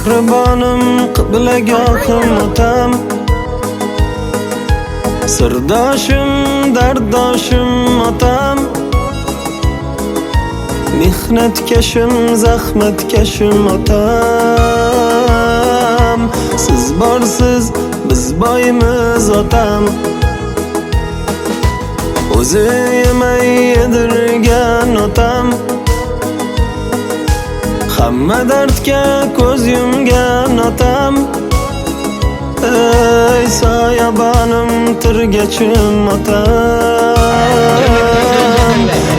mehribonim qiblagohim otam, sirdoshim darddoshim otam, mehnatkashim zahmatkashim otam. Siz borsiz biz boymiz otam, o'zi yemay yedirgan otam, hamma dardga ko'z yumgan otam. Ey soyabonim tirgachim otam,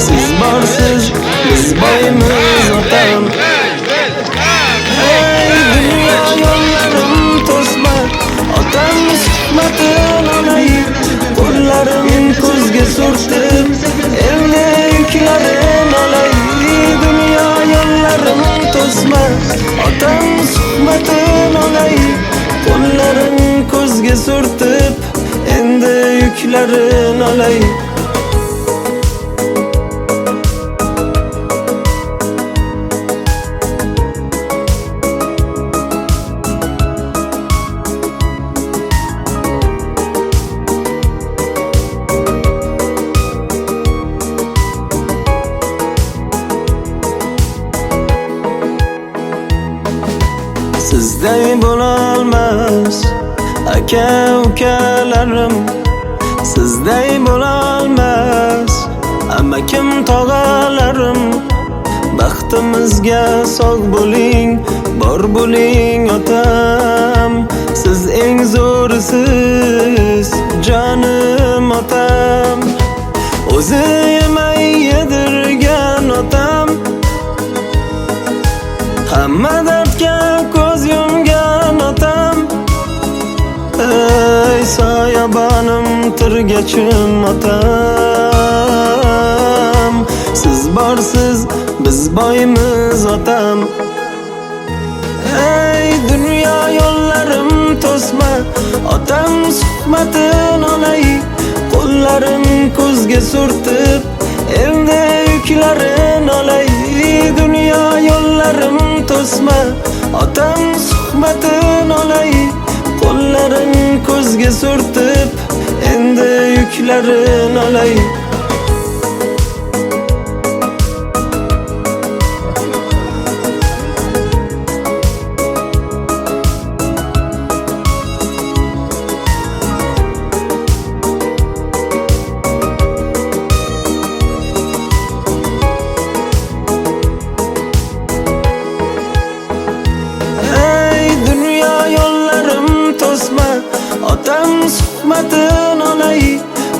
siz borsiz biz boymiz otam. Ey dunyo yo'llarim to'sma, otam suhbatin olay, qo'llarim ko'zga surtib endi yuklarin olay. Dunyo yo'llarim to'sma, otam suhbatin olay, qo'llarim ko'zga surtib endi yuklarin olay. Sizday bo'lolmas aka ukalarim, sizday bo'lolmas amakim tog'alarim. Baxtimizga sog' bo'ling, bor bo'ling otam, siz eng zo'risiz jonim otam. O'zi yemay yedirgan otam, hamma dardga ko'z yumgan otam. Ey soyabonim tirgachim otam, siz borsiz biz boymiz otam. Ey dunyo yo'llarim to'sma, otam suhbatin olay, qo'llarim ko'zga surtib endi yuklarin olay. Dunyo yo'llarim to'sma, otam suhbatin olay, qo'llarim ko'zga surtib endi yuklarin olay. Otam suhbatin olay,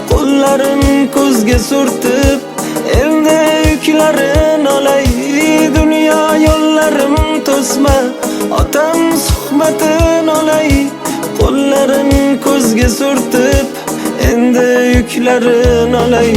qo'llarim ko'zga surtib endi yuklarin olay. Dunyo yo'llarim to'sma, otam suhbatin olay, qo'llarim ko'zga surtib endi yuklarin olay.